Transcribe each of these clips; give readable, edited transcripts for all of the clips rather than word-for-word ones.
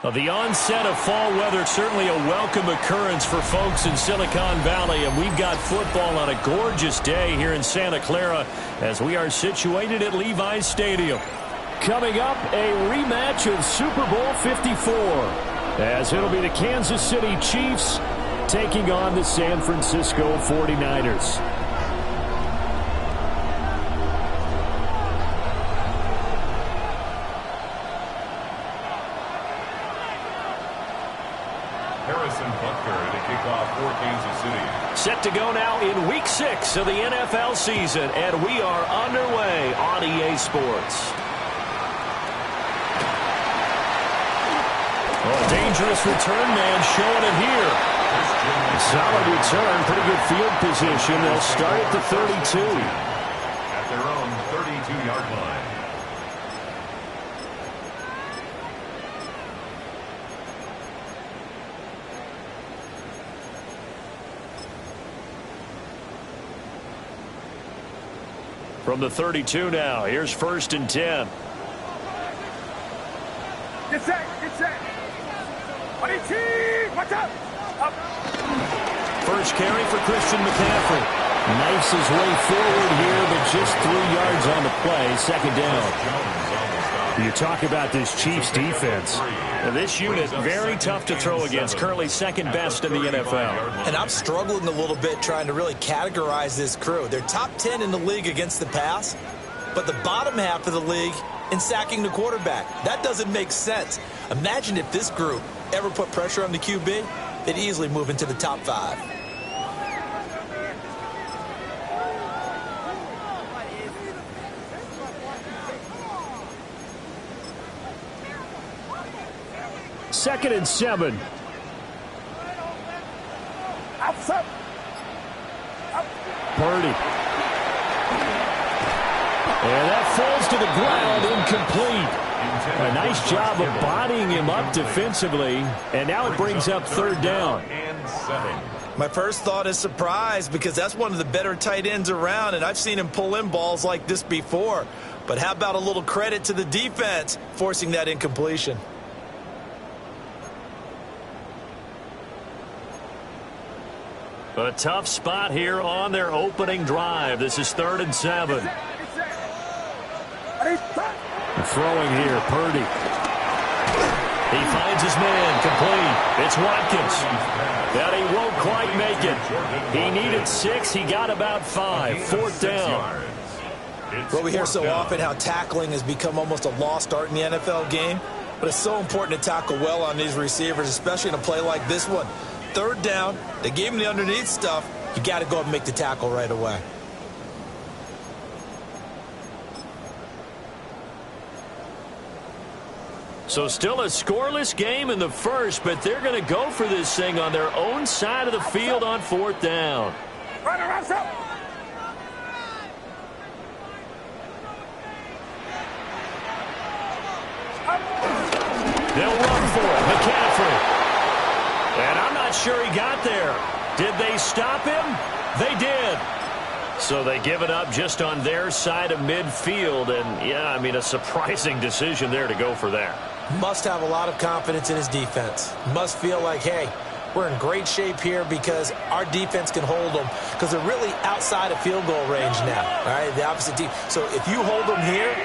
Well, the onset of fall weather, certainly a welcome occurrence for folks in Silicon Valley, and we've got football on a gorgeous day here in Santa Clara as we are situated at Levi's Stadium. Coming up, a rematch of Super Bowl 54, as it'll be the Kansas City Chiefs taking on the San Francisco 49ers. Set to go now in Week 6 of the NFL season, and we are underway on EA Sports. Oh, dangerous return man showing it here. Solid return, pretty good field position. They'll start at the 32. At their own 32-yard line. From the 32 now, here's 1st and 10. Get set, get set. Watch out. Up. First carry for Christian McCaffrey. Knifes his way forward here, but just 3 yards on the play. 2nd down. You talk about this Chiefs defense. Now, this unit, very tough to throw against. Currently 2nd best in the NFL. And I'm struggling a little bit trying to really categorize this crew. They're top 10 in the league against the pass, but the bottom half of the league in sacking the quarterback. That doesn't make sense. Imagine if this group ever put pressure on the QB, they'd easily move into the top 5. Second and 7. Outside. Purdy. And that falls to the ground, incomplete. A nice job of bodying him up defensively, and now it brings up 3rd down. My first thought is surprise, because that's one of the better tight ends around, and I've seen him pull in balls like this before. But how about a little credit to the defense forcing that incompletion? A tough spot here on their opening drive. This is 3rd and 7. Throwing here, Purdy. He finds his man, complete. It's Watkins. But he won't quite make it. He needed 6. He got about 5. 4th down. Well, we hear so often how tackling has become almost a lost art in the NFL game. But it's so important to tackle well on these receivers, especially in a play like this one. 3rd down, they gave him the underneath stuff. You got to go and make the tackle right away. So still a scoreless game in the first, but they're going to go for this thing on their own side of the field on 4th down. They'll run for it. McCaffrey. And I'm not sure he got there. Did they stop him? They did. So they give it up just on their side of midfield. And, yeah, I mean, a surprising decision there to go for that. Must have a lot of confidence in his defense. Must feel like, hey, we're in great shape here because our defense can hold them, because they're really outside of field goal range now. All right, the opposite team. So if you hold them here,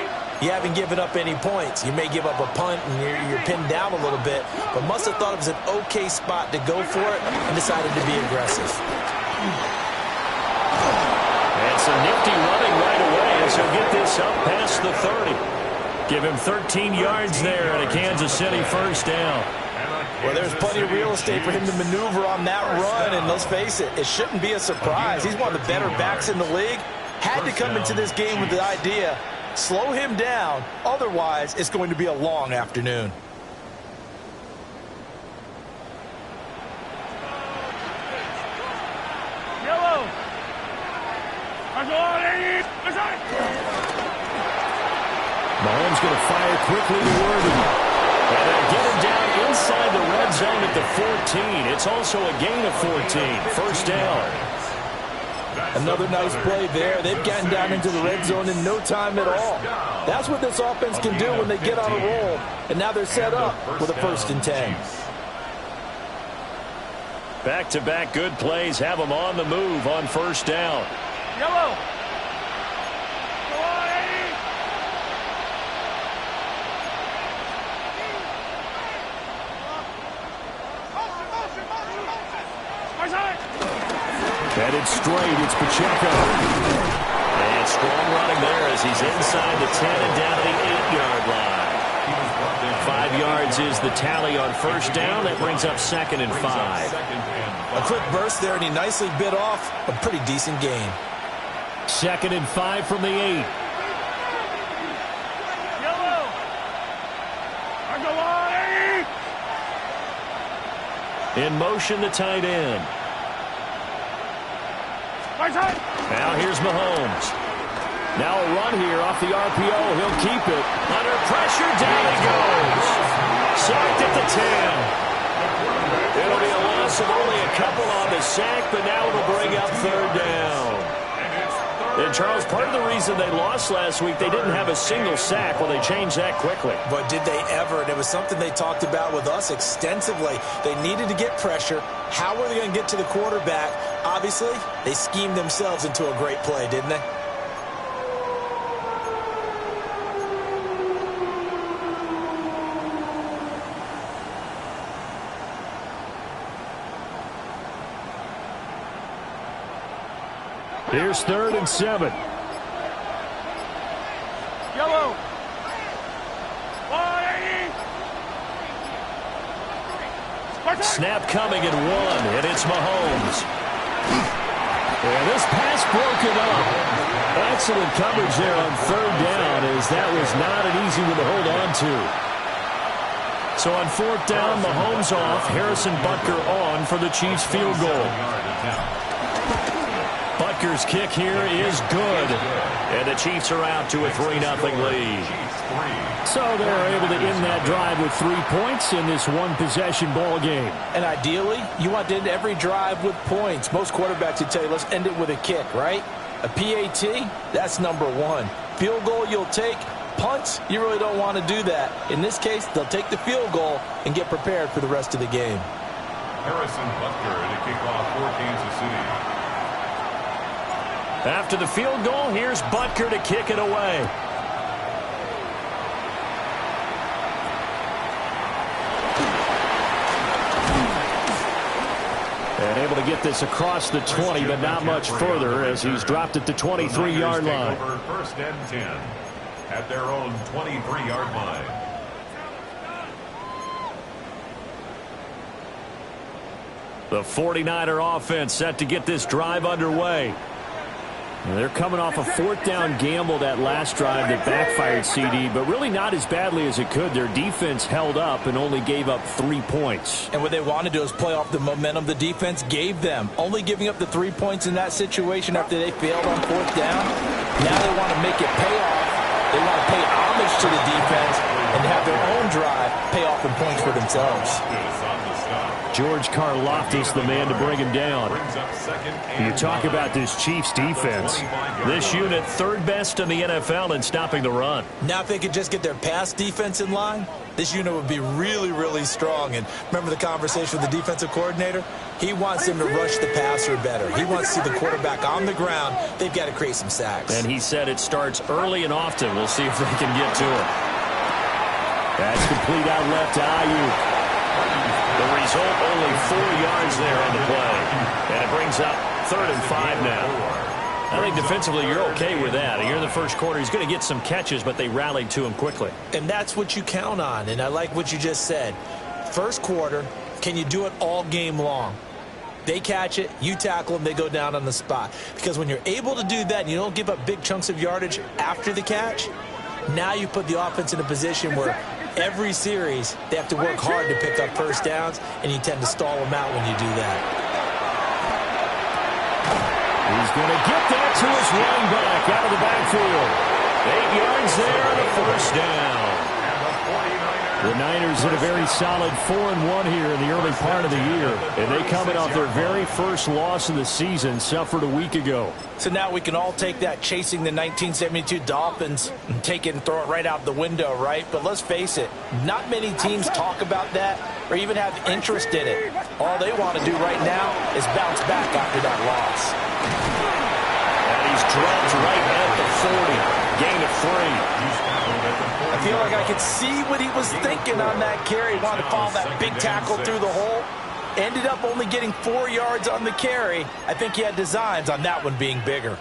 you haven't given up any points. You may give up a punt and you're pinned down a little bit, but must have thought it was an okay spot to go for it and decided to be aggressive. And some nifty running right away as he'll get this up past the 30. Give him 13 yards there and a Kansas City 1st down. Well, there's plenty of real estate for him to maneuver on that run, and let's face it, it shouldn't be a surprise. He's one of the better backs in the league. Had to come into this game with the idea, slow him down, otherwise it's going to be a long afternoon. Yellow. Mahomes going to fire quickly to Worthy. And they'll get him down inside the red zone at the 14. It's also a gain of 14. 1st down. Another nice play there. They've gotten down into the red zone in no time at all. That's what this offense can do when they get on a roll. And now they're set up with a 1st and 10. Back-to-back good plays have them on the move on 1st down. Yellow. Headed straight, it's Pacheco. And strong running there as he's inside the 10 and down to the 8-yard line. 5 yards is the tally on 1st down. That brings up 2nd and 5. A quick burst there, and he nicely bit off a pretty decent gain. 2nd and 5 from the 8. Yellow. In motion, the tight end. Now here's Mahomes. Now a run here off the RPO. He'll keep it. Under pressure, down he goes. Sacked at the 10. It'll be a loss of only a couple on the sack, but now it'll bring up 3rd down. And, Charles, part of the reason they lost last week, they didn't have a single sack. Well, they changed that quickly. But did they ever? And it was something they talked about with us extensively. They needed to get pressure. How were they going to get to the quarterback? Obviously, they schemed themselves into a great play, didn't they? Here's 3rd and 7. Yellow. Snap coming at 1, and it's Mahomes. And this pass broken up. Excellent coverage there on 3rd down, as that was not an easy one to hold on to. So on 4th down, Mahomes off, Harrison Butker on for the Chiefs field goal. Butker's kick here is good. And the Chiefs are out to a 3-0 lead. So they're able to end that drive with 3 points in this one-possession ball game. And ideally, you want to end every drive with points. Most quarterbacks would tell you, let's end it with a kick, right? A PAT, that's number 1. Field goal you'll take. Punts, you really don't want to do that. In this case, they'll take the field goal and get prepared for the rest of the game. Harrison Butker to kick off for Kansas City. After the field goal, here's Butker to kick it away. And able to get this across the 20, but not much further as he's dropped at the 23-yard line. 1st and 10 at their own 23-yard line. The 49er offense set to get this drive underway. And they're coming off a 4th down gamble that last drive that backfired, CD, but really not as badly as it could. Their defense held up and only gave up 3 points. And what they want to do is play off the momentum the defense gave them. Only giving up the 3 points in that situation after they failed on 4th down. Now they want to make it pay off. They want to pay homage to the defense and have their own drive pay off in points for themselves. George Karlaftis, the man to bring him down. You talk about this Chiefs defense. This unit, 3rd best in the NFL in stopping the run. Now if they could just get their pass defense in line, this unit would be really, really strong. And remember the conversation with the defensive coordinator? He wants them to rush the passer better. He wants to see the quarterback on the ground. They've got to create some sacks. And he said it starts early and often. We'll see if they can get to it. That's complete out left to Ayuk. The result, only 4 yards there on the play. And it brings up 3rd and 5 now. I think defensively you're okay with that. Here in the first quarter, he's going to get some catches, but they rallied to him quickly. And that's what you count on, and I like what you just said. First quarter, can you do it all game long? They catch it, you tackle them, they go down on the spot. Because when you're able to do that and you don't give up big chunks of yardage after the catch, now you put the offense in a position where every series they have to work hard to pick up 1st downs, and you tend to stall them out when you do that. He's going to get that to his running back out of the backfield. 8 yards there on the 1st down. The Niners in a very solid 4-1 here in the early part of the year. And they coming off their very first loss of the season, suffered a week ago. So now we can all take that chasing the 1972 Dolphins and take it and throw it right out the window, right? But let's face it, not many teams talk about that or even have interest in it. All they want to do right now is bounce back after that loss. And he's dropped right at the 40. Gain of 3. I feel like I could see what he was thinking on that carry. He wanted to follow that big tackle through the hole. Ended up only getting 4 yards on the carry. I think he had designs on that one being bigger.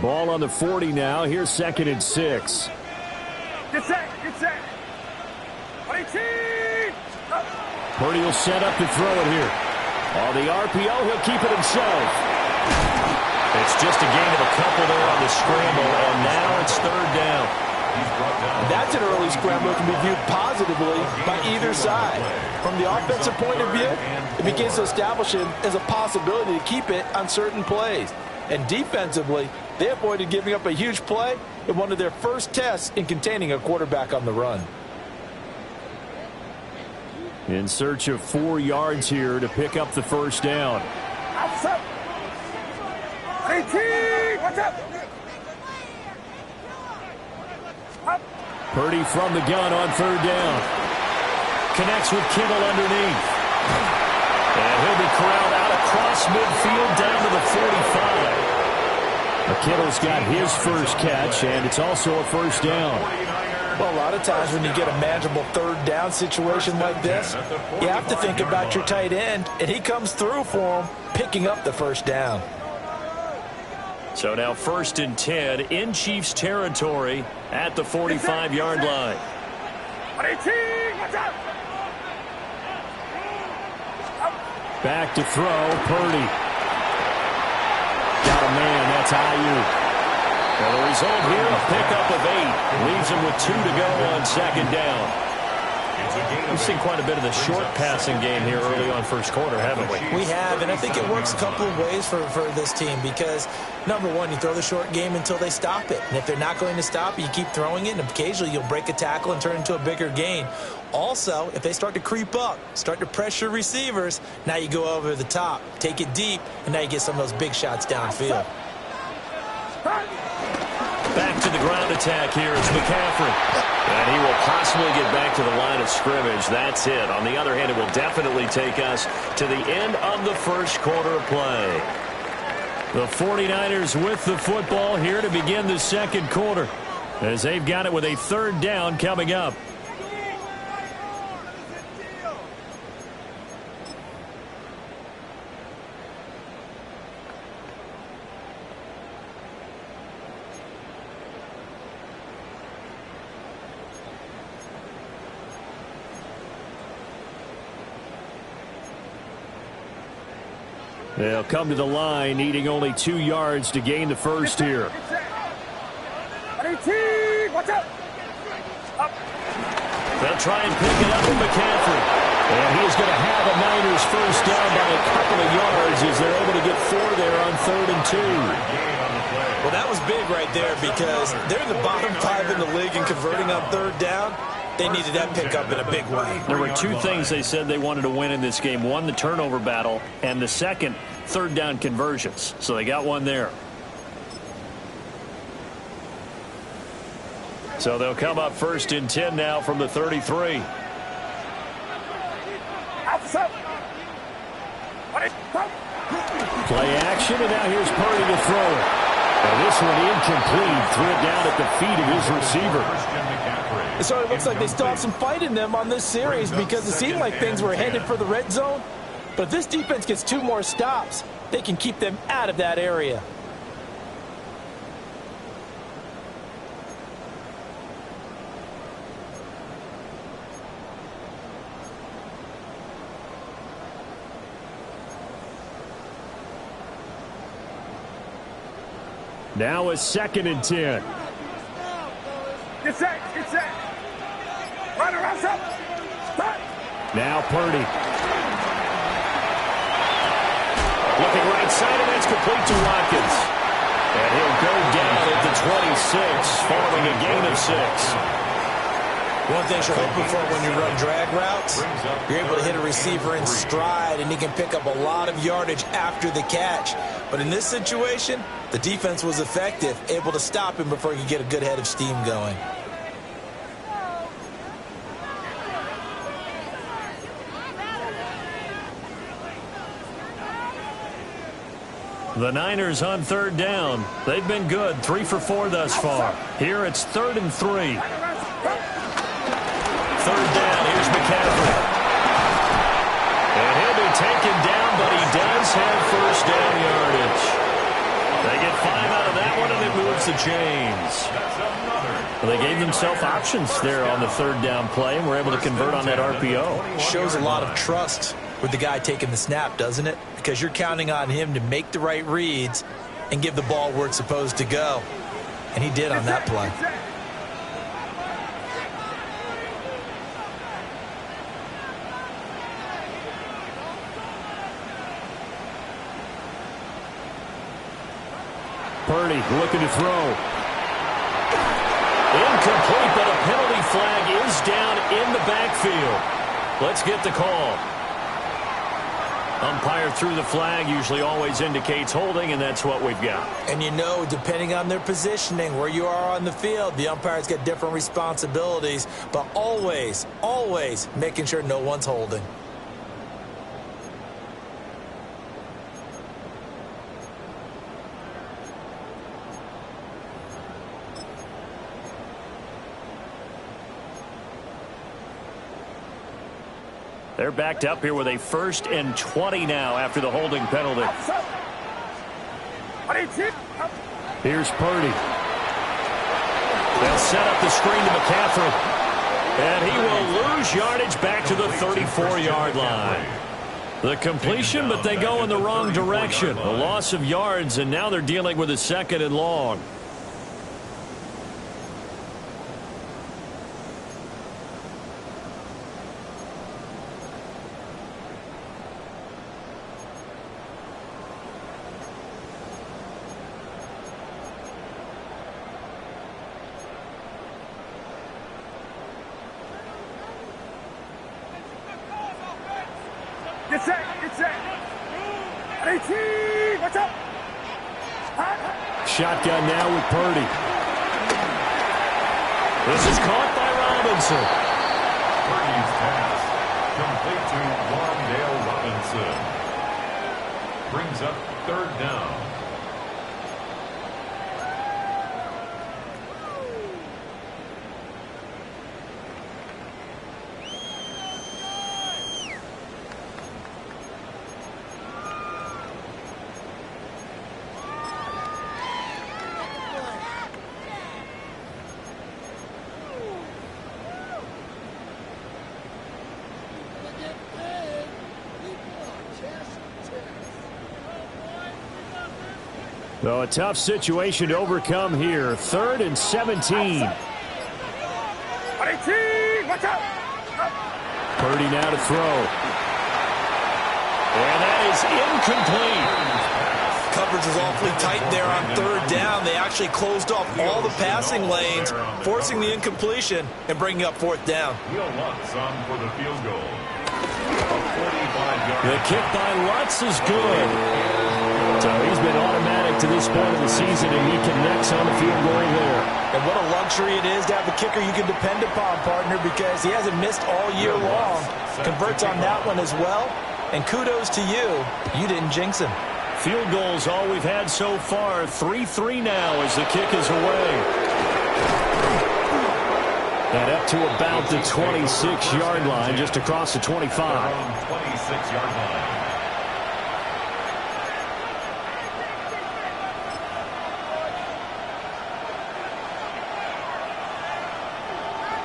Ball on the 40 now. Here's 2nd and 6. Get set, get set. Purdy will set up to throw it here. On the RPO, he'll keep it himself. It's just a gain of a couple there on the scramble, and now it's 3rd down. That's an early scramble that can be viewed positively by either side. From the offensive point of view, it begins to establish it as a possibility to keep it on certain plays. And defensively, they avoided giving up a huge play in one of their first tests in containing a quarterback on the run. In search of 4 yards here to pick up the 1st down. Outside. 18. Watch out. Purdy from the gun on 3rd down. Connects with Kittle underneath. And he'll be corralled out across midfield down to the 45. Kittle's got his first catch, and it's also a 1st down. Well, a lot of times when you get a manageable 3rd down situation like this, you have to think about your tight end, and he comes through for him, picking up the 1st down. So now 1st and 10 in Chiefs territory at the 45-yard line. 18. Watch out. Back to throw, Purdy. Got a man, that's Ayuk. Well, the result here, a pickup of 8. Leaves him with 2 to go on 2nd down. We've seen quite a bit of the short passing game here early on 1st quarter, haven't we? We have, and I think it works a couple of ways for this team because, number one, you throw the short game until they stop it. And if they're not going to stop it, you keep throwing it, and occasionally you'll break a tackle and turn it into a bigger gain. Also, if they start to creep up, start to pressure receivers, now you go over the top, take it deep, and now you get some of those big shots downfield. Back to the ground attack here is McCaffrey. And he will possibly get back to the line of scrimmage. That's it. On the other hand, it will definitely take us to the end of the 1st quarter play. The 49ers with the football here to begin the 2nd quarter, as they've got it with a 3rd down coming up. They'll come to the line, needing only 2 yards to gain the 1st here. 18. Watch out. They'll try and pick it up with McCaffrey. And he's going to have a Niners 1st down by a couple of yards as they're able to get 4 there on 3rd and 2. Well, that was big right there because they're the bottom 5 in the league in converting on 3rd down. They needed that pickup in a big way. There were 2 things they said they wanted to win in this game. One, the turnover battle, and the second, 3rd down conversions. So they got one there. So they'll come up 1st and 10 now from the 33. Play action, and now here's Purdy to throw it. Now this one incomplete. Threw it down at the feet of his receiver. So it looks like they still have some fight in them on this series because it seemed like things were headed for the red zone. But if this defense gets 2 more stops, they can keep them out of that area. Now a 2nd and 10. Get set, get set. Right around. Watch out. Start. Now Purdy. Looking right side, and that's complete to Watkins. And he'll go down at the 26, following a gain of 6. One thing you're hoping for when you run drag routes, you're able to hit a receiver in stride, and he can pick up a lot of yardage after the catch. But in this situation, the defense was effective, able to stop him before he could get a good head of steam going. The Niners on third down. They've been good, 3 for 4 thus far. Here it's 3rd and 3. Third down, here's McCaffrey. And he'll be taken down, but he does have first down yardage. They get 5 out of that one, and it moves the chains. Well, they gave themselves options there on the third down play, and were able to convert on that RPO. Shows a lot of trust with the guy taking the snap, doesn't it? Because you're counting on him to make the right reads and give the ball where it's supposed to go. And he did on that play. Purdy looking to throw. Incomplete, but a penalty flag is down in the backfield. Let's get the call. Umpire threw the flag, usually always indicates holding, and that's what we've got. And you know, depending on their positioning, where you are on the field, the umpire's got different responsibilities, but always, always making sure no one's holding. They're backed up here with a 1st and 20 now after the holding penalty. Here's Purdy. They'll set up the screen to McCaffrey. And he will lose yardage back to the 34-yard line. The completion, but they go in the wrong direction. A loss of yards, and now they're dealing with a 2nd and long. Get set. Get set. 18. Watch out. Shotgun now with Purdy. This is caught by Robinson. Purdy's pass complete to Wandale Robinson. Brings up 3rd down. So a tough situation to overcome here. 3rd and 17. 18. Watch out. Purdy now to throw. And that is incomplete. Coverage was awfully tight there on 3rd down. They actually closed off all the passing lanes, forcing the incompletion and bringing up 4th down. Lutz on for the field goal. The kick by Lutz is good. So he's been automatic to this point of the season, and he connects on the field goal there. And what a luxury it is to have a kicker you can depend upon, partner, because he hasn't missed all year long. Converts on that one as well. And kudos to you. You didn't jinx him. Field goals all we've had so far. 3-3 now as the kick is away. And up to about the 26-yard line, just across the 25. 26-yard line.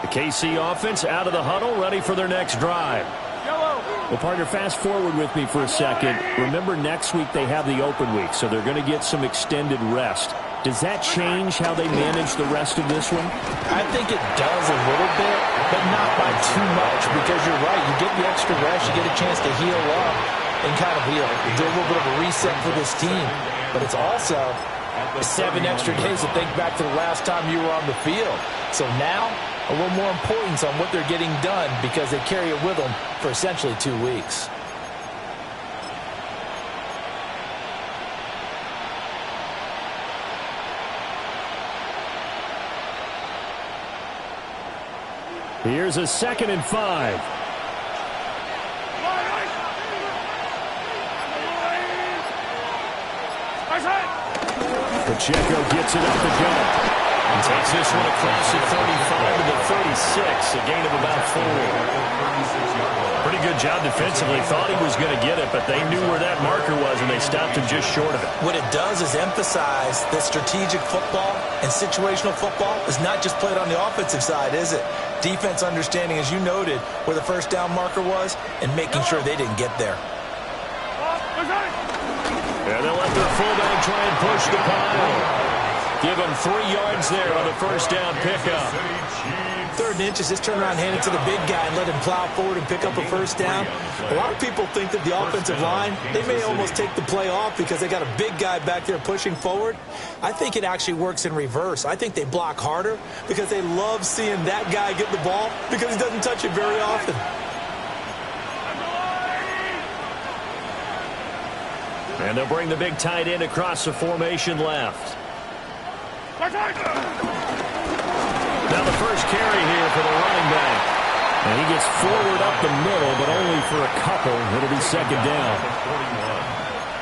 The KC offense out of the huddle, ready for their next drive. Well, partner, fast forward with me for a second. Remember, next week they have the open week, so they're going to get some extended rest. Does that change how they manage the rest of this one? I think it does a little bit, but not by too much, because you're right. You get the extra rest, you get a chance to heal up and kind of do a little bit of a reset for this team. But it's also 7 extra days to think back to the last time you were on the field. So now, a little more importance on what they're getting done because they carry it with them for essentially 2 weeks. Here's a 2nd and 5. Pacheco gets it up the gut. And takes this one across the 35 to the 36, a gain of about 4. Pretty good job defensively. Thought he was going to get it, but they knew where that marker was, and they stopped him just short of it. What it does is emphasize that strategic football and situational football is not just played on the offensive side, is it? Defense understanding, as you noted, where the first down marker was and making sure they didn't get there. And they'll let their fullback try and push the pile. Give him 3 yards there on the first down pickup. 3rd and inches, just turn around and hand it to the big guy and let him plow forward and pick up a first down. A lot of people think that the offensive line, they may almost take the play off because they got a big guy back there pushing forward. I think it actually works in reverse. I think they block harder because they love seeing that guy get the ball because he doesn't touch it very often. And they'll bring the big tight end across the formation left. Now the first carry here for the running back. And he gets forward up the middle, but only for a couple. It'll be 2nd down.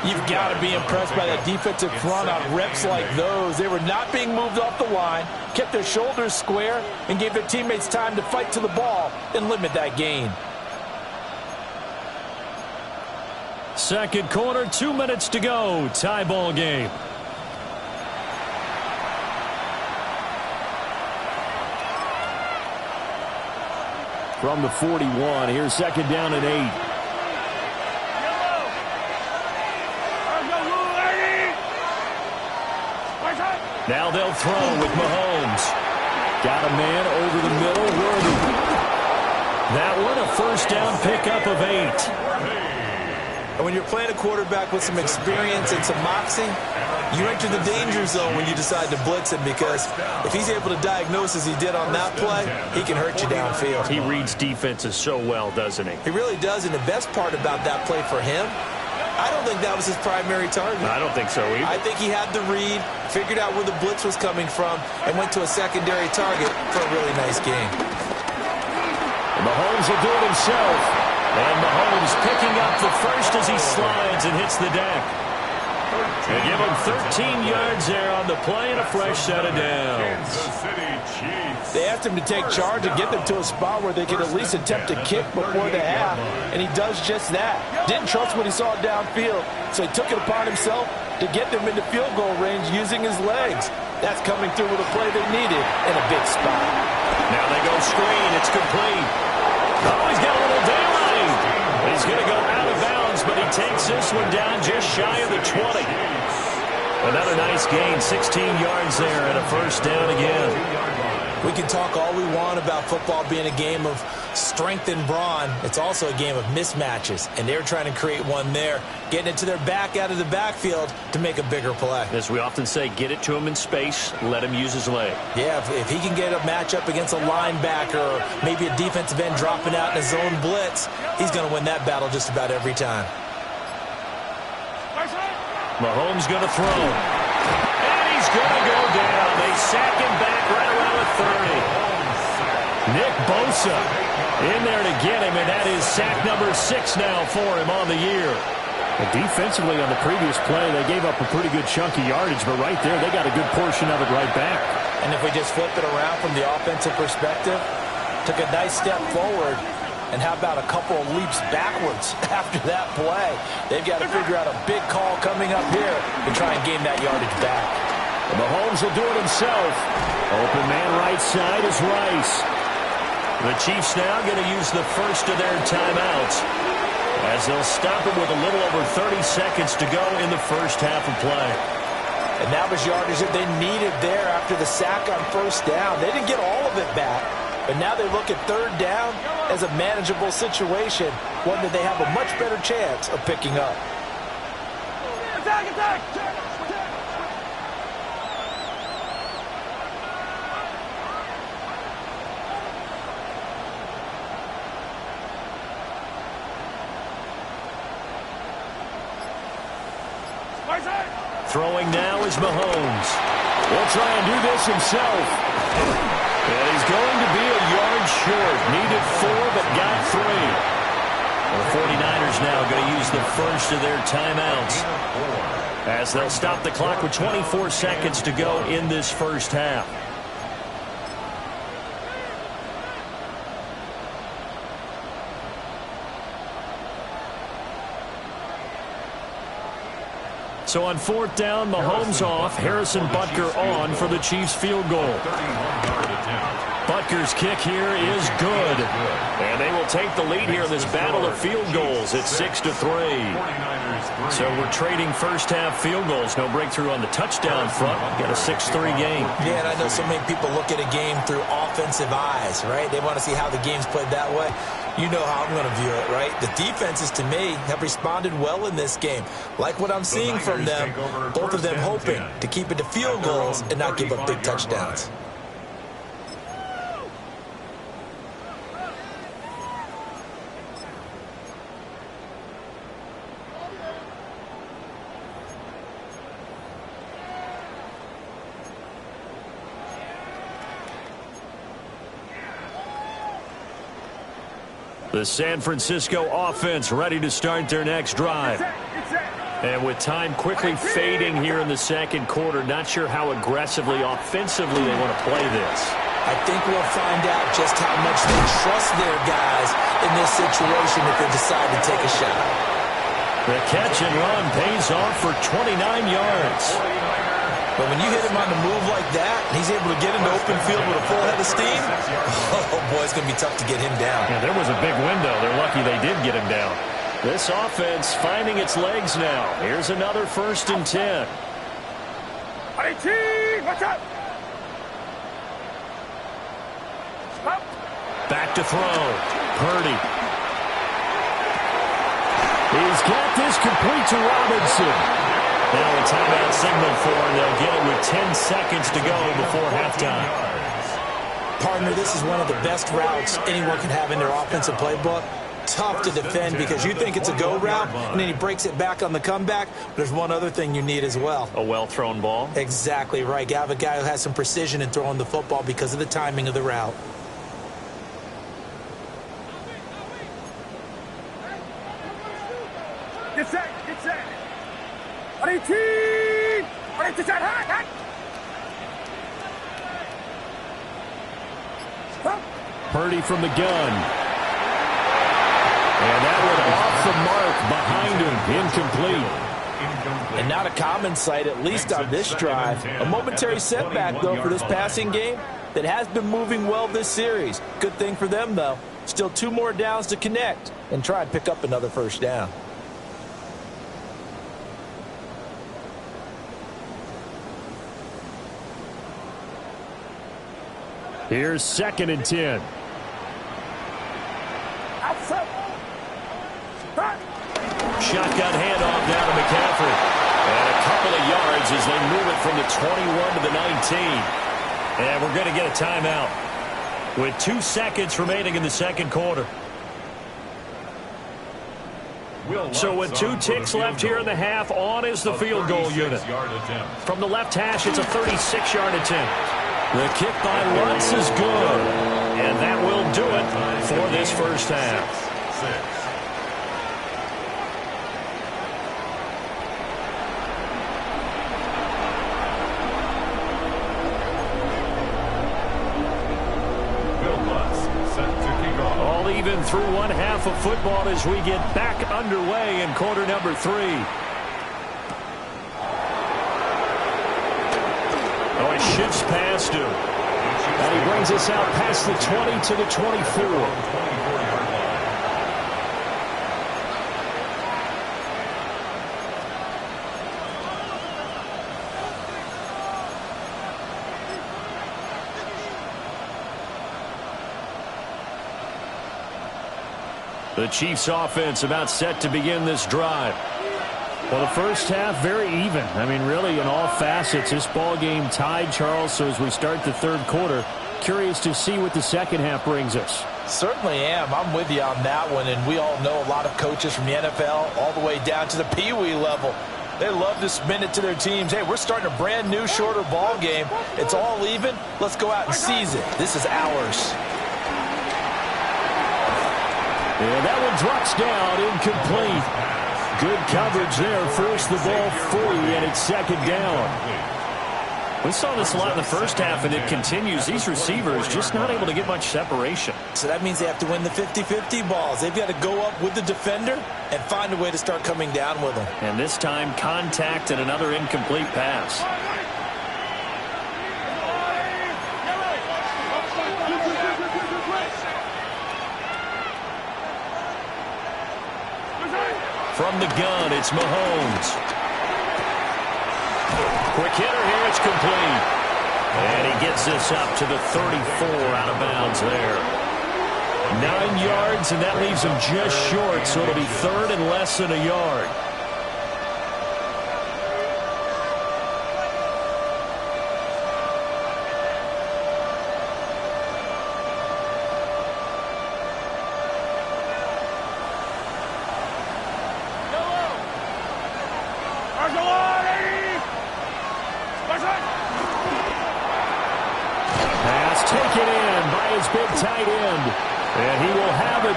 You've got to be impressed by that defensive front on reps like those. They were not being moved off the line, kept their shoulders square, and gave their teammates time to fight to the ball and limit that gain. 2nd quarter, 2 minutes to go. Tie ball game. From the 41, here's 2nd down and 8. Now they'll throw with Mahomes. Got a man over the middle, Worthy. That one, a first down pickup of 8. And when you're playing a quarterback with some experience and some moxie, you enter the danger zone when you decide to blitz him because if he's able to diagnose as he did on that play, he can hurt you downfield. He reads defenses so well, doesn't he? He really does, and the best part about that play for him, I don't think that was his primary target. I don't think so either. I think he had the read, figured out where the blitz was coming from, and went to a secondary target for a really nice game. Mahomes will do it himself. And Mahomes picking up the first as he slides and hits the deck. They give him 13 yards there on the play and a fresh set of downs. They asked him to take charge and get them to a spot where they could at least attempt to kick before the half, and he does just that. Didn't trust what he saw downfield, so he took it upon himself to get them into field goal range using his legs. That's coming through with a play they needed in a big spot. Now they go screen. It's complete. Oh, he's got a little daylight. He's going to go out of bounds, but he takes this one down just shy of the 20. Another nice gain, 16 yards there, and a first down again. We can talk all we want about football being a game of strength and brawn. It's also a game of mismatches, and they're trying to create one there, getting it to their back out of the backfield to make a bigger play. As we often say, get it to him in space, let him use his leg. Yeah, if he can get a matchup against a linebacker or maybe a defensive end dropping out in a zone blitz, he's going to win that battle just about every time. Mahomes going to throw. And he's going to go down. They sack him back right around the 30. Nick Bosa in there to get him, and that is sack number 6 now for him on the year. And defensively on the previous play, they gave up a pretty good chunk of yardage, but right there, they got a good portion of it right back. And if we just flip it around from the offensive perspective, took a nice step forward, and how about a couple of leaps backwards after that play? They've got to figure out a big call coming up here to try and gain that yardage back. And Mahomes will do it himself. Open man right side is Rice. The Chiefs now going to use the first of their timeouts as they'll stop it with a little over 30 seconds to go in the first half of play. And that was yardage that they needed there after the sack on first down. They didn't get all of it back, but now they look at third down as a manageable situation, one that they have a much better chance of picking up. Attack, attack! Throwing now is Mahomes. Will try and do this himself. And he's going to be a yard short. Needed 4, but got 3. The 49ers now going to use the first of their timeouts, as they'll stop the clock with 24 seconds to go in this first half. So on fourth down, Mahomes off, Harrison Butker on for the Chiefs field goal. Butker's kick here is good. And they will take the lead here in this battle of field goals at 6-3. So we're trading first half field goals. No breakthrough on the touchdown front. Got a 6-3 game. Yeah, and I know so many people look at a game through offensive eyes, right? They want to see how the game's played that way. You know how I'm going to view it, right? The defenses, to me, have responded well in this game. Like what I'm seeing from them, both of them hoping to keep it to field goals and not give up big touchdowns. The San Francisco offense ready to start their next drive. And with time quickly fading here in the second quarter, not sure how aggressively, offensively they want to play this. I think we'll find out just how much they trust their guys in this situation if they decide to take a shot. The catch and run pays off for 29 yards. But when you hit him on the move like that, and he's able to get into open field with a full head of steam, oh, boy, it's going to be tough to get him down. Yeah, there was a big window. They're lucky they did get him down. This offense finding its legs now. Here's another 1st and 10. Watch out! Stop! Back to throw. Purdy. He's got this complete to Robinson. Now a timeout signal for him. They'll get it with 10 seconds to go before halftime. Partner, this is one of the best routes anyone can have in their offensive playbook. Tough to defend because you think it's a go route, and then he breaks it back on the comeback. There's one other thing you need as well. A well-thrown ball? Exactly right. You have a guy who has some precision in throwing the football because of the timing of the route. Get set! Get set! Purdy from the gun. And that one off the mark behind him. Incomplete. And not a common sight, at least on this drive. A momentary setback, though, for this passing game that has been moving well this series. Good thing for them, though. Still 2 more downs to connect and try and pick up another first down. Here's 2nd and 10. Shotgun handoff down to McCaffrey. And a couple of yards as they move it from the 21 to the 19. And we're going to get a timeout with 2 seconds remaining in the second quarter. So with 2 ticks left here in the half, on is the field goal unit. From the left hash, it's a 36-yard attempt. The kick by Lutz is good. And that will do it for this first half. All even through one half of football as we get back underway in quarter number 3. Oh, it shifts past him. And he brings us out past the 20 to the 24. The Chiefs offense about set to begin this drive. Well, the first half, very even. I mean, really, in all facets, this ball game tied, Charles. So as we start the third quarter, curious to see what the second half brings us. Certainly am. I'm with you on that one. And we all know a lot of coaches from the NFL all the way down to the Pee-wee level. They love to spin it to their teams. Hey, we're starting a brand new, shorter ball game. It's all even. Let's go out and seize it. This is ours. And that one drops down, incomplete. Good coverage there, forced the ball free, and it's second down. We saw this a lot in the first half, and it continues. These receivers just not able to get much separation. So that means they have to win the 50-50 balls. They've got to go up with the defender and find a way to start coming down with them. And this time, contact and another incomplete pass. From the gun, it's Mahomes. Quick hitter here, it's complete. And he gets this up to the 34 out of bounds there. 9 yards, and that leaves him just short, so it'll be third and less than a yard.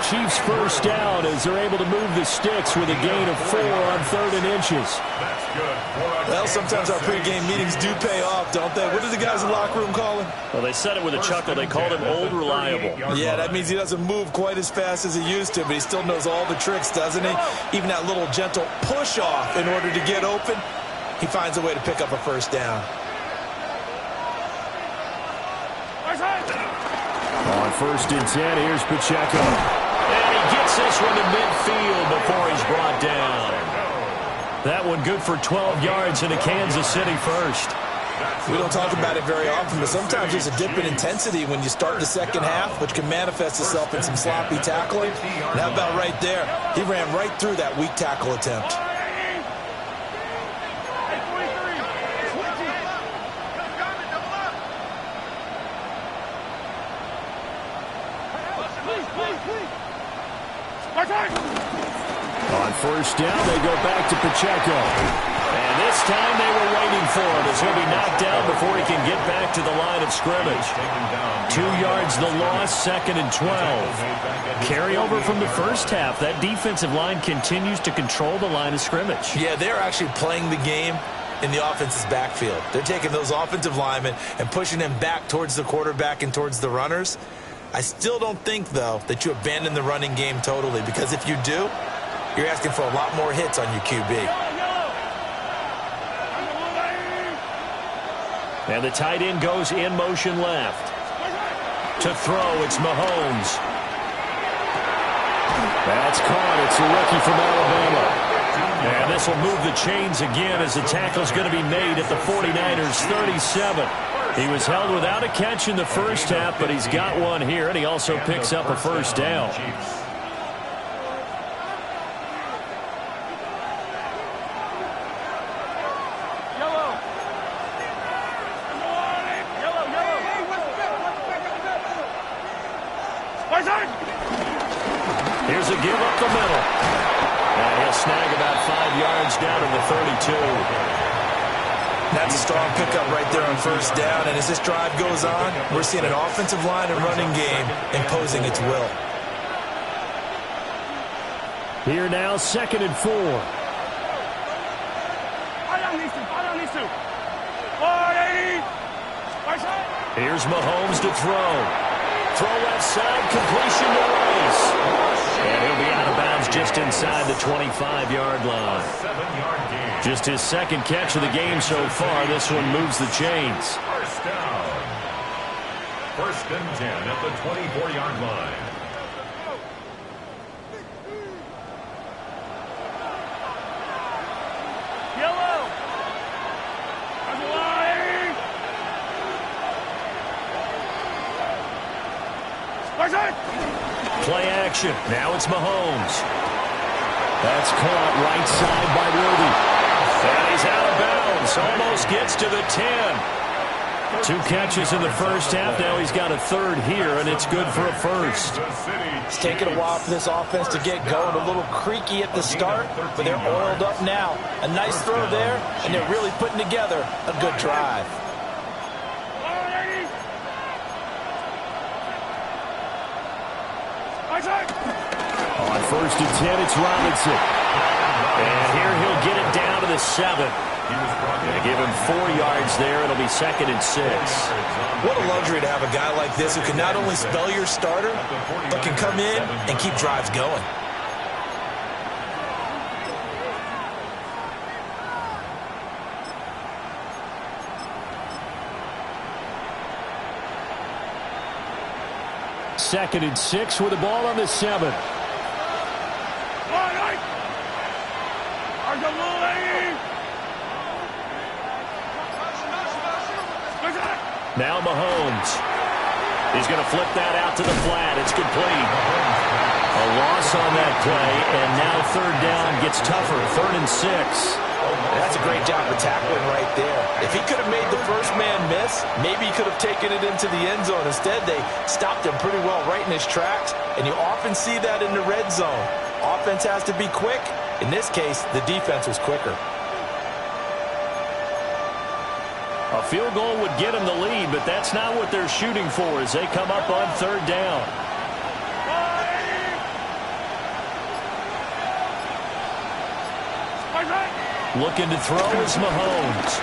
Chiefs first down as they're able to move the sticks with a gain of 4 on 3rd and inches. That's good. Well, sometimes our pregame meetings do pay off, don't they? What do the guys in the locker room call him? Well, they said it with a chuckle. They called him Old Reliable. Yeah, that means he doesn't move quite as fast as he used to, but he still knows all the tricks, doesn't he? Even that little gentle push-off in order to get open, he finds a way to pick up a first down. On 1st and 10, here's Pacheco. And he gets this one to midfield before he's brought down. That one good for 12 yards in a Kansas City first. We don't talk about it very often, but sometimes there's a dip in intensity when you start the second half, which can manifest itself in some sloppy tackling. And how about right there? He ran right through that weak tackle attempt. On 1st down, they go back to Pacheco. And this time they were waiting for him as he'll be knocked down before he can get back to the line of scrimmage. 2 yards the loss, 2nd and 12. Carry over from the first half. That defensive line continues to control the line of scrimmage. Yeah, they're actually playing the game in the offense's backfield. They're taking those offensive linemen and pushing them back towards the quarterback and towards the runners. I still don't think, though, that you abandon the running game totally, because if you do, you're asking for a lot more hits on your QB. And the tight end goes in motion left. To throw, it's Mahomes. That's caught. It's a rookie from Alabama. And this will move the chains again as the tackle's going to be made at the 49ers' 37. He was held without a catch in the first half, but he's got one here, and he also picks up a first down. Here's a give up the middle. And he'll snag about 5 yards down to the 32. That's a strong pickup right there on 1st down. And as this drive goes on, we're seeing an offensive line and running game imposing its will. Here now, 2nd and 4. Here's Mahomes to throw. Throw left side, completion to Rice. And he'll be out of bounds just inside the 25-yard line. 7-yard gain. Just his 2nd catch of the game so far. This one moves the chains. First down. 1st and 10 at the 24-yard line. Play action. Now it's Mahomes. That's caught right side by Worthy. And he's out of bounds. Almost gets to the 10. 2 catches in the first half. Now he's got a third here, and it's good for a first. It's taken a while for this offense to get going. A little creaky at the start, but they're oiled up now. A nice throw there, and they're really putting together a good drive. On 1st and 10, it's Robinson. And here he'll get it down to the 7. Going to give him 4 yards there. It'll be 2nd and 6. What a luxury to have a guy like this who can not only spell your starter, but can come in and keep drives going. Second and 6 with the ball on the 7. Now Mahomes. He's going to flip that out to the flat. It's complete. A loss on that play, and now 3rd down gets tougher. 3rd and 6. That's a great job of tackling right there. If he could have made the first man miss, maybe he could have taken it into the end zone. Instead, they stopped him pretty well right in his tracks, and you often see that in the red zone. Offense has to be quick. In this case, the defense was quicker. A field goal would get them the lead, but that's not what they're shooting for as they come up on 3rd down. Looking to throw is Mahomes.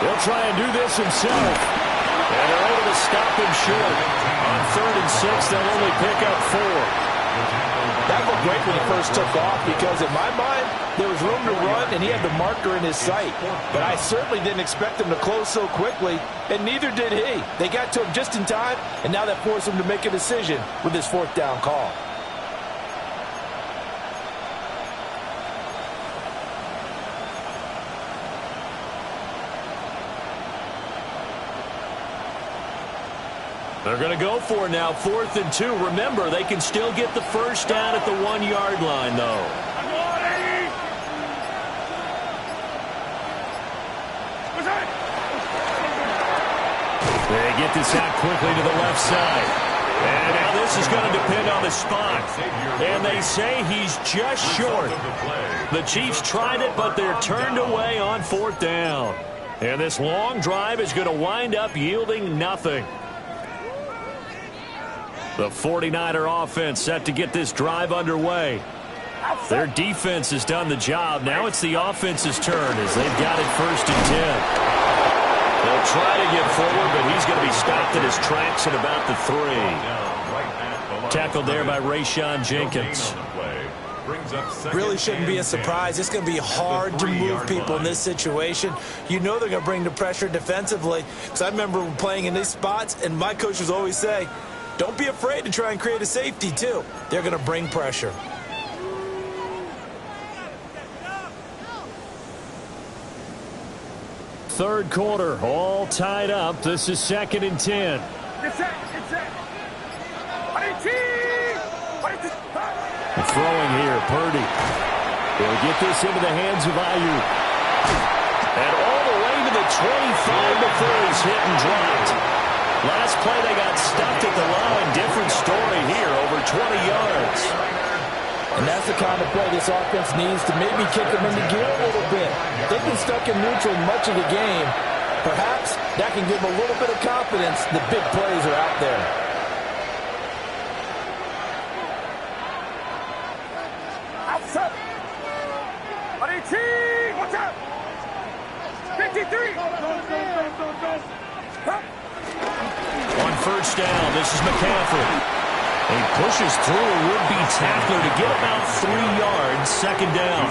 He'll try and do this himself. And they're able to stop him short. On 3rd and 6, they'll only pick up 4. That looked great when he first took off because, in my mind, there was room to run and he had the marker in his sight. But I certainly didn't expect him to close so quickly, and neither did he. They got to him just in time, and now that forced him to make a decision with his 4th down call. They're going to go for it now, 4th and 2. Remember, they can still get the first down at the 1-yard line, though. They get this out quickly to the left side. And now this is going to depend on the spot. And they say he's just short. The Chiefs tried it, but they're turned away on 4th down. And this long drive is going to wind up yielding nothing. The 49er offense set to get this drive underway. Their defense has done the job. Now it's the offense's turn as they've got it 1st and 10. They'll try to get forward, but he's going to be stopped in his tracks at about the 3. Tackled there by Rayshon Jenkins. Really shouldn't be a surprise. It's going to be hard to move people in this situation. You know they're going to bring the pressure defensively. Because I remember playing in these spots, and my coaches always say, don't be afraid to try and create a safety, too. They're going to bring pressure. Third quarter, all tied up. This is 2nd and 10. Throwing here, Purdy. They'll get this into the hands of Ayuk. And all the way to the 25 before he's hit and dropped. Last play, they got stuffed at the line. Different story here, over 20 yards. And that's the kind of play this offense needs to maybe kick them into gear a little bit. They've been stuck in neutral much of the game. Perhaps that can give them a little bit of confidence that big plays are out there. Outside. Watch out. 53. On 1st down, this is McCaffrey. He pushes through a would-be tackler to get about 3 yards, 2nd down.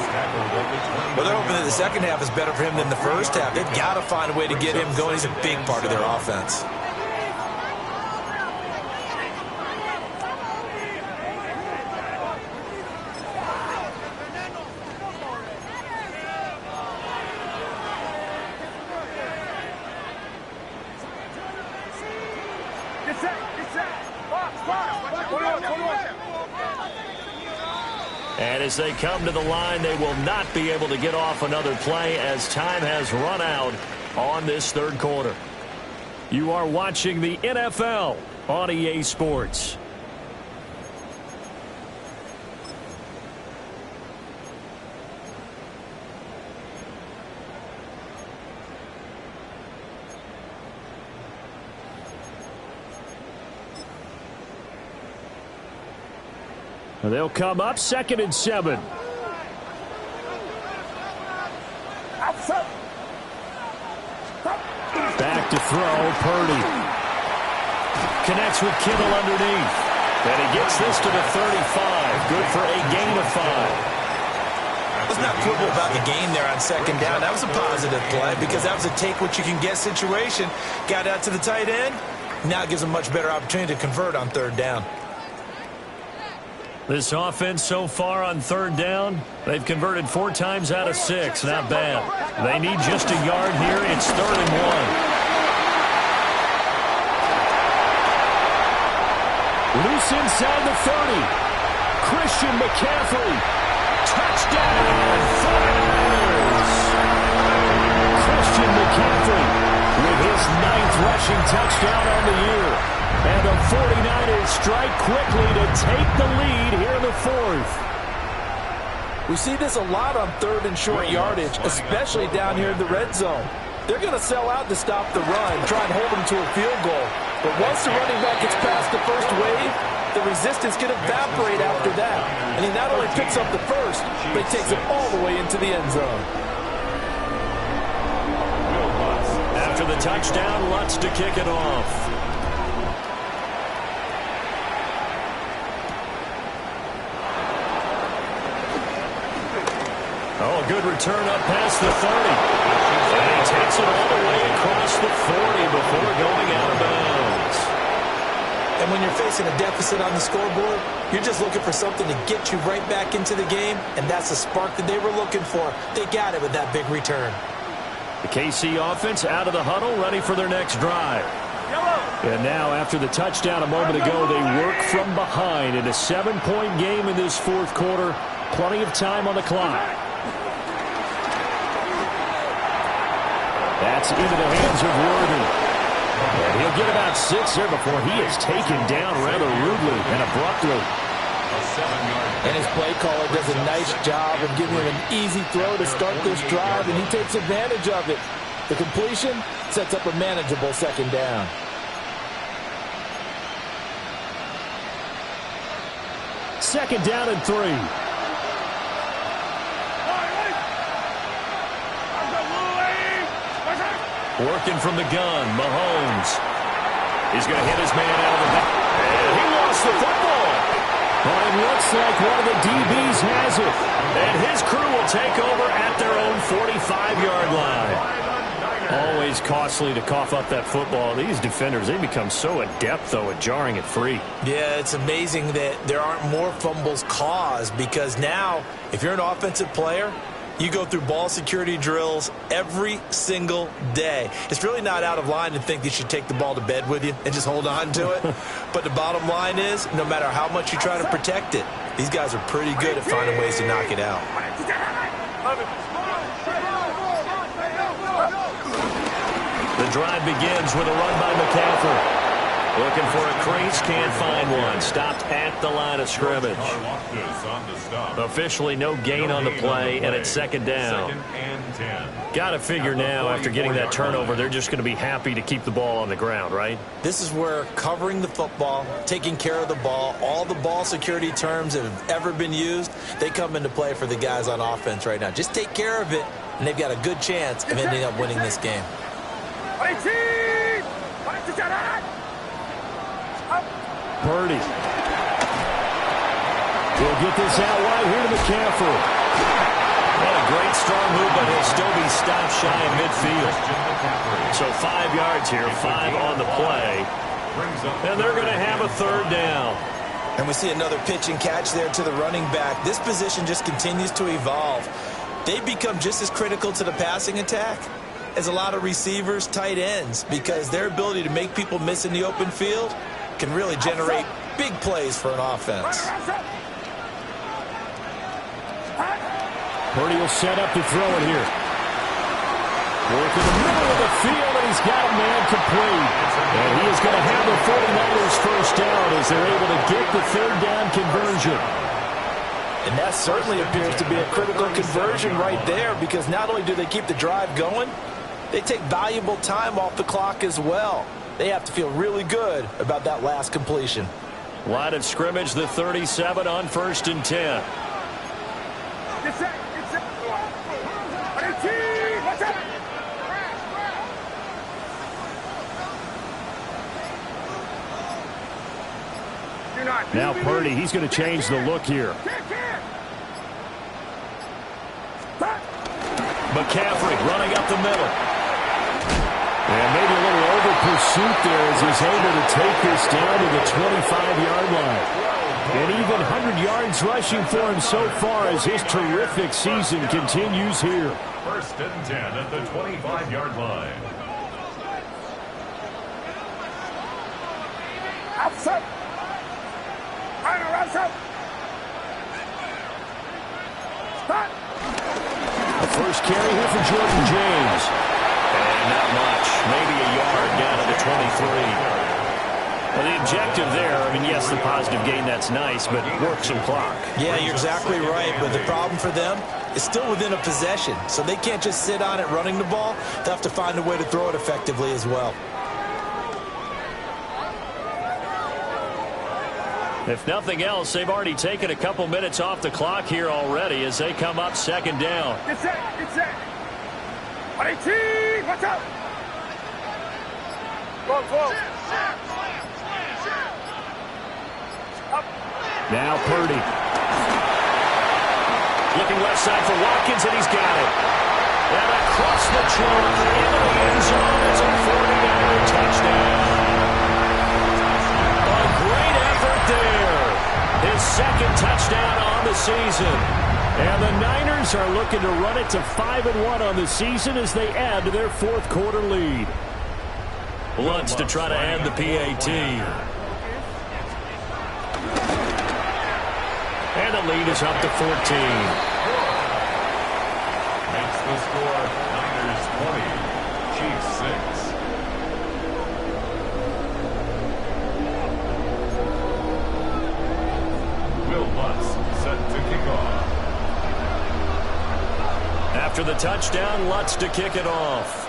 Well, they're hoping that the second half is better for him than the first half. They've got to find a way to get him going. He's a big part of their offense. And as they come to the line, they will not be able to get off another play as time has run out on this third quarter. You are watching the NFL on EA Sports. They'll come up 2nd and 7. Back to throw, Purdy. Connects with Kittle underneath. And he gets this to the 35. Good for a gain of 5. Let's not quibble about the game there on 2nd down. That was a positive play because that was a take-what-you-can-get situation. Got out to the tight end. Now it gives them a much better opportunity to convert on 3rd down. This offense so far on 3rd down, they've converted 4 times out of 6. Not bad. They need just a yard here. It's 3rd and 1. Loose inside the 30. Christian McCaffrey. Touchdown, 49ers. Christian McCaffrey with his 9th rushing touchdown on the year. And the 49ers strike quickly to take the lead here in the 4th. We see this a lot on 3rd and short yardage, especially down here in the red zone. They're going to sell out to stop the run, try and hold them to a field goal. But once the running back gets past the first wave, the resistance can evaporate after that. And he not only picks up the first, but he takes it all the way into the end zone. After the touchdown, Lutz to kick it off. Oh, a good return up past the 30. And he takes it all the way across the 40 before going out of bounds. And when you're facing a deficit on the scoreboard, you're just looking for something to get you right back into the game, and that's the spark that they were looking for. They got it with that big return. The KC offense out of the huddle, ready for their next drive. And now, after the touchdown a moment ago, they work from behind in a 7-point game in this 4th quarter. Plenty of time on the clock. That's into the hands of Worthy. And he'll get about 6 there before he is taken down rather rudely and abruptly. And his play caller does a nice job of giving him an easy throw to start this drive, and he takes advantage of it. The completion sets up a manageable 2nd down. Second down and 3. Working from the gun, Mahomes. He's going to hit his man out of the back. And he lost the football. Well, it looks like one of the DBs has it. And his crew will take over at their own 45-yard line. Always costly to cough up that football. These defenders, they become so adept, though, at jarring it free. Yeah, it's amazing that there aren't more fumbles caused because now, if you're an offensive player, you go through ball security drills every single day. It's really not out of line to think you should take the ball to bed with you and just hold on to it. But the bottom line is, no matter how much you try to protect it, these guys are pretty good at finding ways to knock it out. The drive begins with a run by McCaffrey. Looking for a crease, can't find one. Stopped at the line of scrimmage. Officially no gain on the play, and it's 2nd down. Got to figure now, after getting that turnover, they're just going to be happy to keep the ball on the ground, right? This is where covering the football, taking care of the ball, all the ball security terms that have ever been used, they come into play for the guys on offense right now. Just take care of it, and they've got a good chance of ending up winning this game. Purdy. We'll get this out right here to McCaffrey. What a great strong move, but he'll still be stopped shy of midfield. So 5 yards here, 5 on the play. And they're going to have a 3rd down. And we see another pitch and catch there to the running back. This position just continues to evolve. They become just as critical to the passing attack as a lot of receivers, tight ends, because their ability to make people miss in the open field can really generate big plays for an offense. Purdy will set up to throw it here. Work in the middle of the field, and he's got a man complete. And he is going to have the 49ers first down as they're able to get the third down conversion. And that certainly appears to be a critical conversion right there, because not only do they keep the drive going, they take valuable time off the clock as well. They have to feel really good about that last completion. Line of scrimmage, the 37 on 1st and 10. Now Purdy, he's going to change the look here. McCaffrey running up the middle. And maybe a little over pursuit there as he's able to take this down to the 25-yard line. And even 100 yards rushing for him so far as his terrific season continues here. 1st and 10 at the 25-yard line. Outside. The first carry here for Jordan James. And not much. Maybe a yard down to the 23. Well, the objective there, I mean, yes, the positive gain, that's nice, but work some clock. Yeah, you're exactly right, but the problem for them is still within a possession, so they can't just sit on it running the ball. They'll have to find a way to throw it effectively as well. If nothing else, they've already taken a couple minutes off the clock here already as they come up 2nd down. Get set. Get set. 18. Watch out. Go. Now Purdy. Looking left side for Watkins, and he's got it. And across the chalk into the end zone. It's a 49er touchdown. A great effort there. His 2nd touchdown on the season. And the Niners are looking to run it to 5-1 on the season as they add to their 4th quarter lead. Lutz to try to add the PAT. And the lead is up to 14. Makes the score Niners 20, Chiefs 6. Will Lutz set to kick off. After the touchdown, Lutz to kick it off.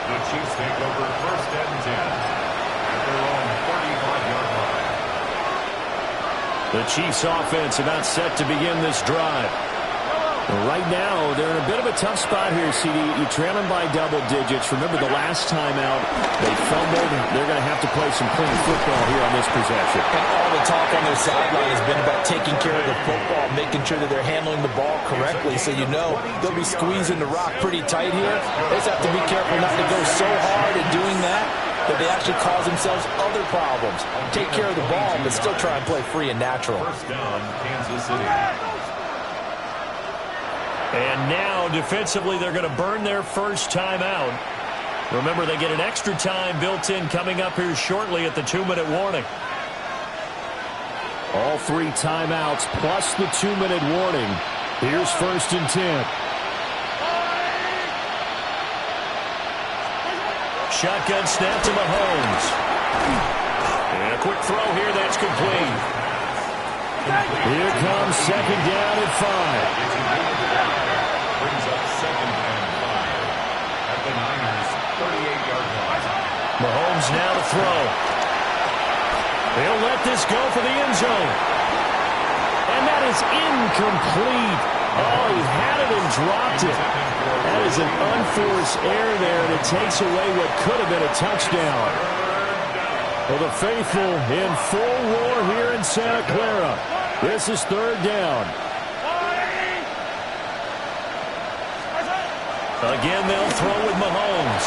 The Chiefs take over 1st and 10 at their own 35-yard line. The Chiefs offense about set to begin this drive. Right now, they're in a bit of a tough spot here, CD. You trail them by double digits. Remember the last time out, they fumbled. They're going to have to play some clean football here on this possession. And all the talk on their sideline has been about taking care of the football, making sure that they're handling the ball correctly. So you know they'll be squeezing the rock pretty tight here. They just have to be careful not to go so hard in doing that they actually cause themselves other problems. Take care of the ball, but still try and play free and natural. 1st down, Kansas City. And now, defensively, they're going to burn their first timeout. Remember, they get an extra time built in coming up here shortly at the 2-minute warning. All 3 timeouts plus the 2-minute warning. Here's 1st and 10. Shotgun snap to Mahomes. And a quick throw here that's complete. Here comes 2nd down at 5. Brings up 2nd and 5 at the Niners' 38-yard line. Mahomes now to throw. They'll let this go for the end zone. And that is incomplete. Oh, he had it and dropped it. That is an unforced error there, and it takes away what could have been a touchdown. Well, the faithful in full roar here in Santa Clara. This is 3rd down. Again, they'll throw with Mahomes.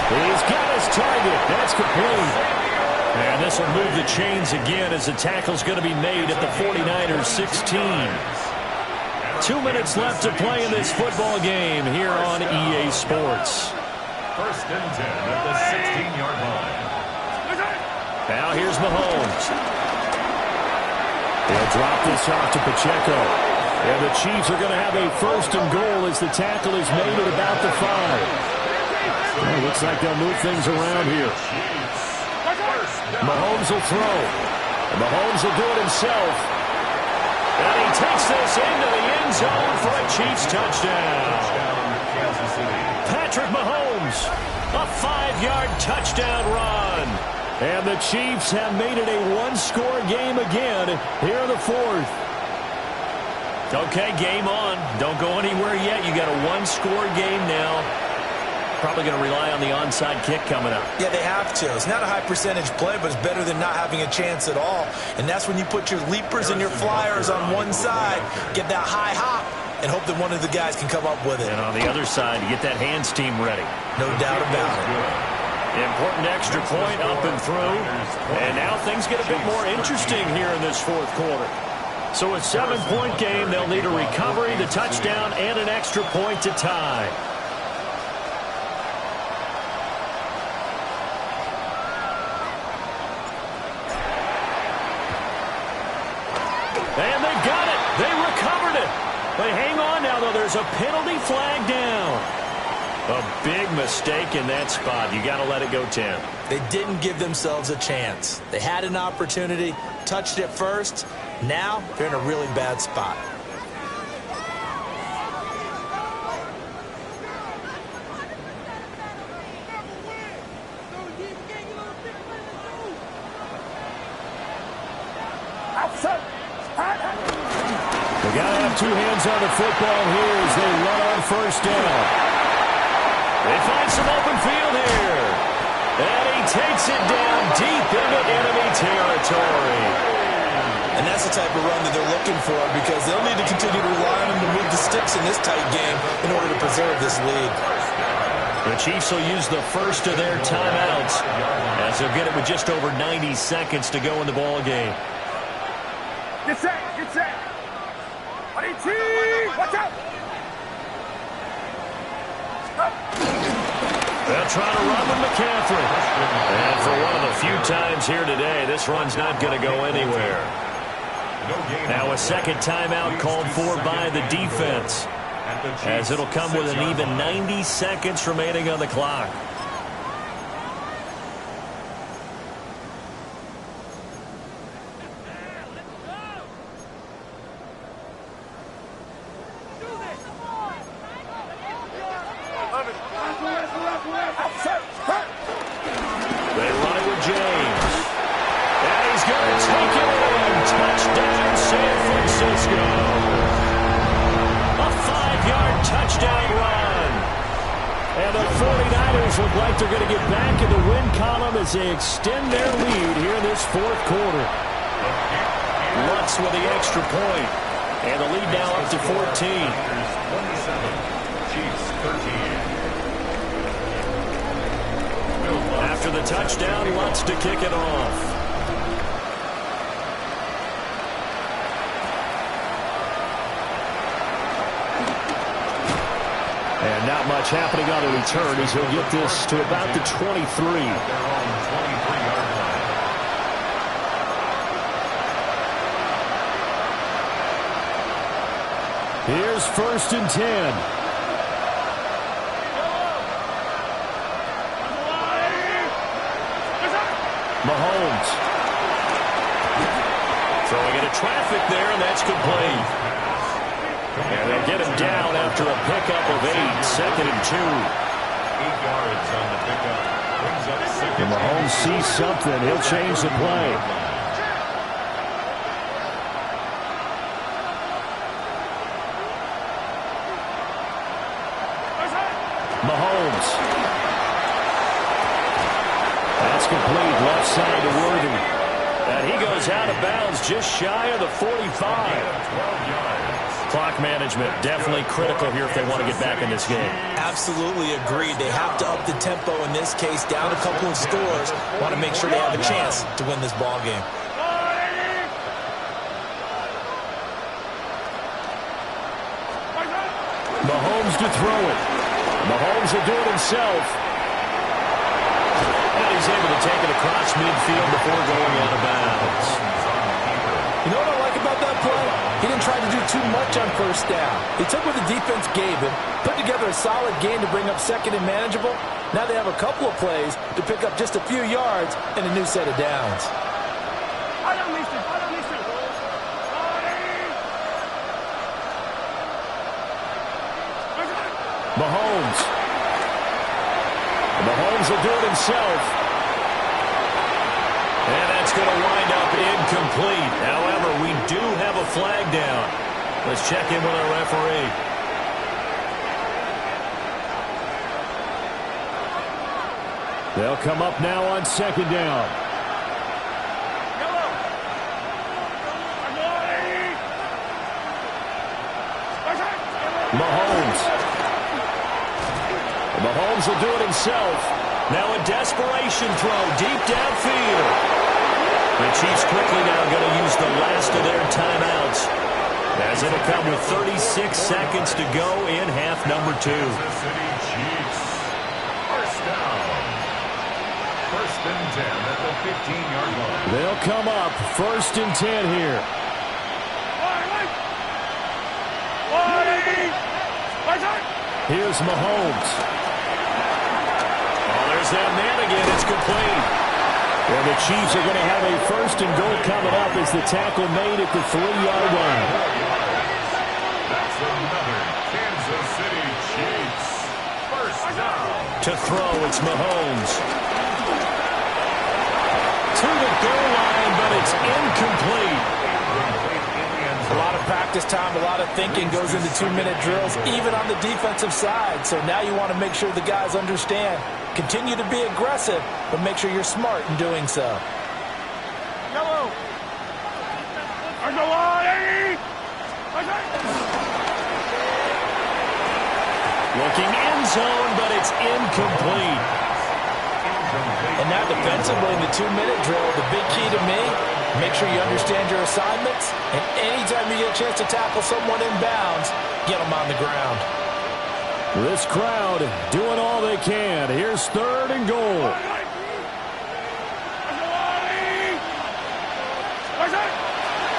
He's got his target. That's complete. And this will move the chains again as the tackle's going to be made at the 49ers 16. 2 minutes left to play in this football game here on EA Sports. 1st and 10 at the 16-yard line. Now here's Mahomes. They'll drop this off to Pacheco. And the Chiefs are going to have a 1st and goal as the tackle is made at about the 5. Well, looks like they'll move things around here. Mahomes will throw. And Mahomes will do it himself. And he takes this into the end zone for a Chiefs touchdown. Patrick Mahomes, a 5-yard touchdown run. And the Chiefs have made it a 1-score game again here in the 4th. Okay, game on. Don't go anywhere yet. You got a 1-score game now. Probably going to rely on the onside kick coming up. Yeah, they have to. It's not a high-percentage play, but it's better than not having a chance at all. And that's when you put your leapers and your flyers on one side, get that high hop, and hope that one of the guys can come up with it. And on the other side, you get that hands team ready. No doubt about it. Important extra point up and through. And now things get a bit more interesting here in this 4th quarter. So a 7-point game, they'll need a recovery, the touchdown, and an extra point to tie. And they got it. They recovered it. But hang on now, though. There's a penalty flag down. A big mistake in that spot. You got to let it go 10. They didn't give themselves a chance. They had an opportunity, touched it first. Now they're in a really bad spot. They got to have 2 hands on the football here as they run on 1st down. They find some open field here. And he takes it down deep into enemy territory. And that's the type of run that they're looking for because they'll need to continue to rely on him to move the sticks in this tight game in order to preserve this lead. The Chiefs will use the first of their timeouts as they'll get it with just over 90 seconds to go in the ball game. Get set, get set. Watch out. They'll try to run with McCaffrey. And for one of the few times here today, this run's not going to go anywhere. Now a second timeout called for by the defense, as it'll come with an even 90 seconds remaining on the clock. They run it with James. And he's going to take it in. Touchdown, San Francisco. A 5-yard touchdown run. And the 49ers look like they're going to get back in the win column as they extend their lead here in this 4th quarter. Lutz with the extra point. And the lead now up to 14. 27, Chiefs 13. After the touchdown, Lutz to kick it off. And not much happening on the return as he'll get this to about the 23. Here's 1st and 10. Mahomes. Throwing into traffic there, and that's complete. And they'll get him down after a pickup of 8, 2nd and 2. 8 yards on the pickup. Brings up 2nd. And Mahomes sees something. He'll change the play. Mahomes. That's complete. Left side to Worthy. And he goes out of bounds just shy of the 45. 12 yards. Clock management definitely critical here if they want to get back in this game. Absolutely agreed. They have to up the tempo in this case, down a couple of scores. Want to make sure they have a chance to win this ball game. Mahomes to throw it. Mahomes will do it himself. And he's able to take it across midfield before going out of bounds. You know what I like about that play? He didn't try to do too much on first down. He took what the defense gave him, put together a solid game to bring up second and manageable. Now they have a couple of plays to pick up just a few yards and a new set of downs. Mahomes. Mahomes will do it himself. And that's going to wind up incomplete. However, we do have a flag down. Let's check in with our referee. They'll come up now on second down. Mahomes will do it himself. Now a desperation throw deep downfield. The Chiefs quickly now going to use the last of their timeouts, as it'll come with 36 seconds to go in half number 2. First down. First and 10 at the 15-yard line. They'll come up first and 10 here. Here's Mahomes. There's that man again. It's complete. Well, the Chiefs are going to have a first and goal coming up as the tackle made at the 3-yard line. That's another Kansas City Chiefs first down. To throw, it's Mahomes. To the goal line, but it's incomplete. A lot of practice time, a lot of thinking goes into 2-minute drills, even on the defensive side. So now you want to make sure the guys understand. Continue to be aggressive, but make sure you're smart in doing so. Looking end zone, but it's incomplete. And now defensively in the 2-minute drill, the big key to me, make sure you understand your assignments, and anytime you get a chance to tackle someone in bounds, get them on the ground. This crowd doing all they can. Here's third and goal.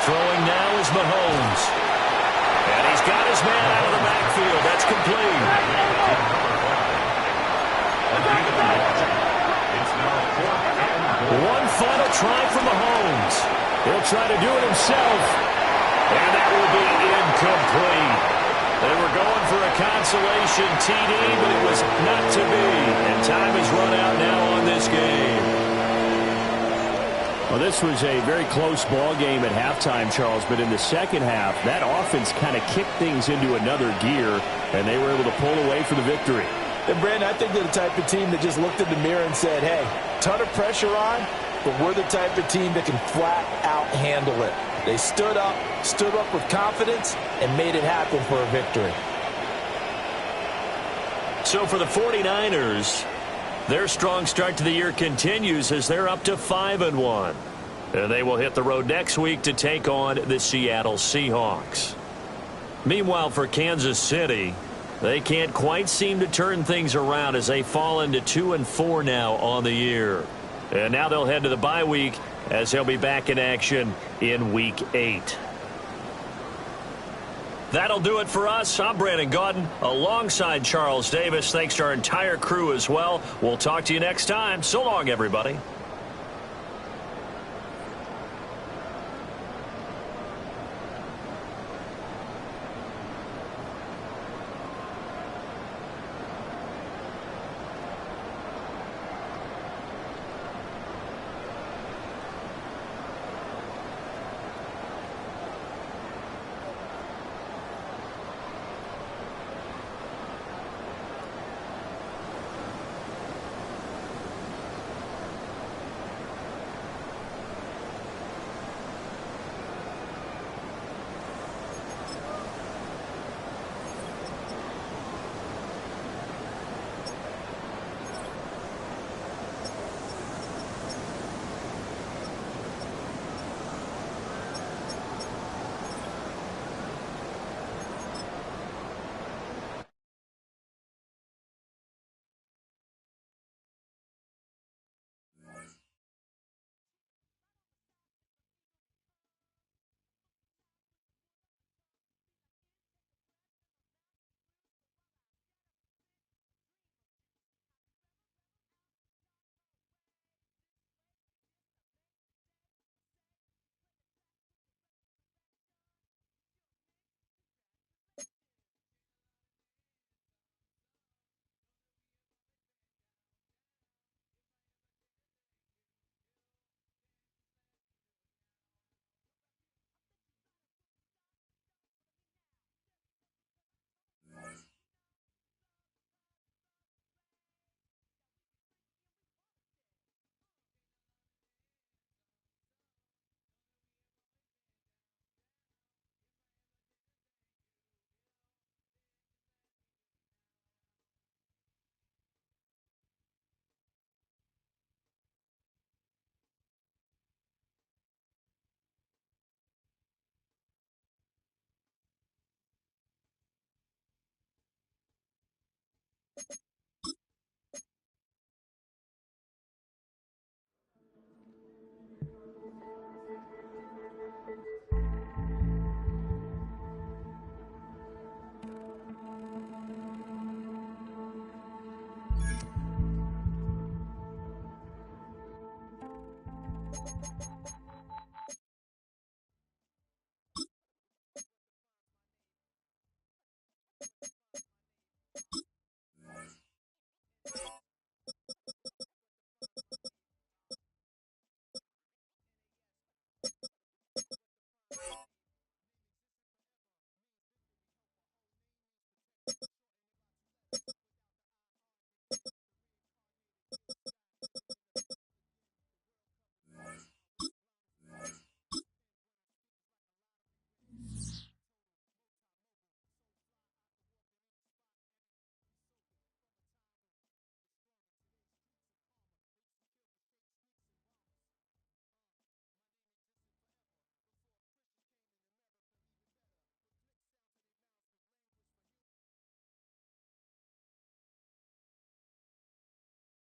Throwing now is Mahomes. And he's got his man out of the backfield. That's complete. One final try for Mahomes. He'll try to do it himself. And that will be incomplete. They were going for a consolation TD, but it was not to be. And time has run out now on this game. Well, this was a very close ball game at halftime, Charles, but in the second half, that offense kind of kicked things into another gear, and they were able to pull away for the victory. And, Brandon, I think they're the type of team that just looked in the mirror and said, hey, ton of pressure on, but we're the type of team that can flat out handle it. They stood up with confidence, and made it happen for a victory. So for the 49ers, their strong start to the year continues as they're up to 5-1. And they will hit the road next week to take on the Seattle Seahawks. Meanwhile, for Kansas City, they can't quite seem to turn things around as they fall into 2-4 now on the year. And now they'll head to the bye week as they'll be back in action in Week 8. That'll do it for us. I'm Brandon Gaudin alongside Charles Davis. Thanks to our entire crew as well. We'll talk to you next time. So long, everybody.